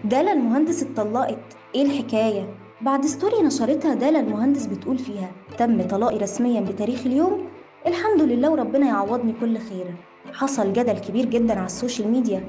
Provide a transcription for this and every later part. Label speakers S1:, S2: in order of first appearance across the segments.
S1: دالا المهندس اتطلقت، ايه الحكاية؟ بعد ستوري نشرتها دالا المهندس بتقول فيها: تم طلاقي رسميا بتاريخ اليوم، الحمد لله وربنا يعوضني كل خير. حصل جدل كبير جدا على السوشيال ميديا،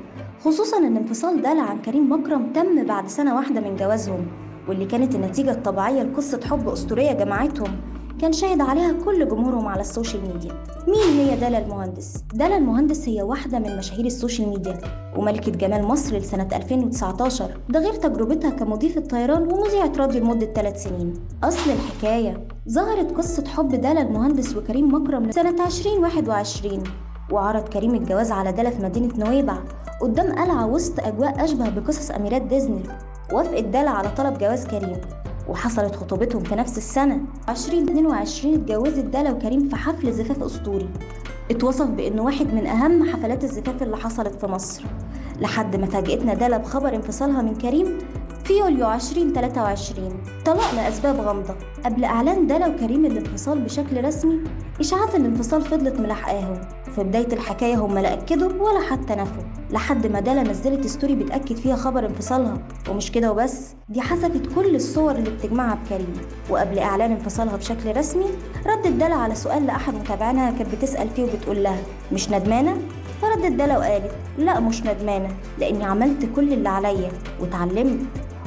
S1: خصوصا ان انفصال دالا عن كريم مكرم تم بعد سنة واحدة من جوازهم، واللي كانت النتيجة الطبيعية لقصة حب أسطورية جمعتهم، كان شاهد عليها كل جمهورهم على السوشيال ميديا. مين هي دالا المهندس؟ دالا المهندس هي واحدة من مشاهير السوشيال ميديا وملكة جمال مصر لسنة 2019، ده غير تجربتها كمضيفة طيران ومذيعة راديو لمدة 3 سنين. أصل الحكاية: ظهرت قصة حب دالا المهندس وكريم مكرم سنة 2021، وعرض كريم الجواز على دالا في مدينة نويبع قدام قلعة وسط أجواء أشبه بقصص أميرات ديزني. وافقت دالا على طلب جواز كريم، وحصلت خطوبتهم في نفس السنة 2022. اتجوزت دالا وكريم في حفل زفاف أسطوري اتوصف بأنه واحد من أهم حفلات الزفاف اللي حصلت في مصر، لحد ما فاجئتنا دالا بخبر انفصالها من كريم في يوليو 2023. طلاق لأسباب غامضة. قبل إعلان دالا وكريم الانفصال بشكل رسمي، إشاعات الانفصال فضلت ملاحقاهم. في بداية الحكاية هم لا أكدوا ولا حتى نفوا، لحد ما دالا نزلت ستوري بتأكد فيها خبر انفصالها. ومش كده وبس، دي حذفت كل الصور اللي بتجمعها بكريم. وقبل إعلان انفصالها بشكل رسمي، ردت دالا على سؤال لأحد متابعينها كانت بتسأل فيه وبتقول لها: مش ندمانة؟ فردت دالا وقالت: لا مش ندمانة، لأني عملت كل اللي عليا واتعلمت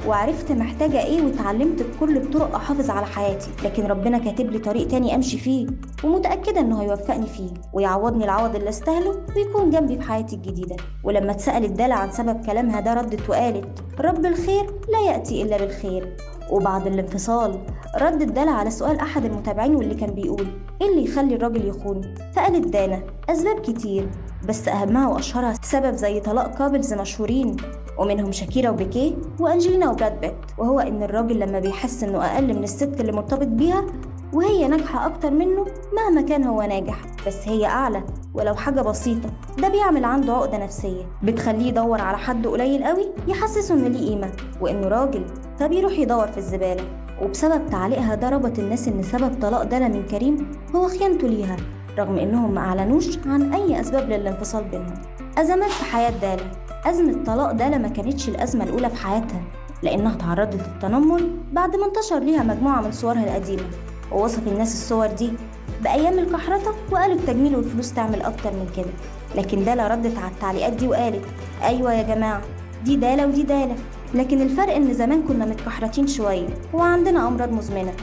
S1: وعرفت محتاجة ايه، واتعلمت بكل الطرق احافظ على حياتي، لكن ربنا كاتب لي طريق تاني امشي فيه، ومتأكدة انه هيوفقني فيه ويعوضني العوض اللي استاهله ويكون جنبي في حياتي الجديدة. ولما اتسألت دالا عن سبب كلامها ده، ردت وقالت: رب الخير لا يأتي الا بالخير. وبعد الانفصال ردت دالا على سؤال احد المتابعين واللي كان بيقول: ايه اللي يخلي الراجل يخون؟ فقالت دالا: اسباب كتير، بس اهمها واشهرها سبب زي طلاق كابلز مشهورين، ومنهم شاكيرا وبيكيه وانجلينا وبراد بيت، وهو ان الراجل لما بيحس انه اقل من الست اللي مرتبط بيها وهي ناجحة اكتر منه، مهما كان هو ناجح بس هي اعلى ولو حاجة بسيطة، ده بيعمل عنده عقدة نفسية بتخليه يدور على حد قليل قوي يحسسه انه ليه قيمة وانه راجل، فبيروح يدور في الزبالة. وبسبب تعليقها ده ربط الناس ان سبب طلاق دالا من كريم هو خيانته ليها، رغم انهم ما اعلنوش عن اي اسباب للانفصال بينهم. ازمات في حياة دالا. أزمة طلاق دالا ما كانتش الأزمة الأولى في حياتها، لأنها تعرضت للتنمر بعد ما انتشر ليها مجموعة من صورها القديمة، ووصف الناس الصور دي بأيام الكحرطة وقالوا التجميل والفلوس تعمل أكتر من كده. لكن دالا ردت على التعليقات دي وقالت: أيوة يا جماعة، دي دالا ودي دالا، لكن الفرق إن زمان كنا متكحرتين شوية وعندنا أمراض مزمنة،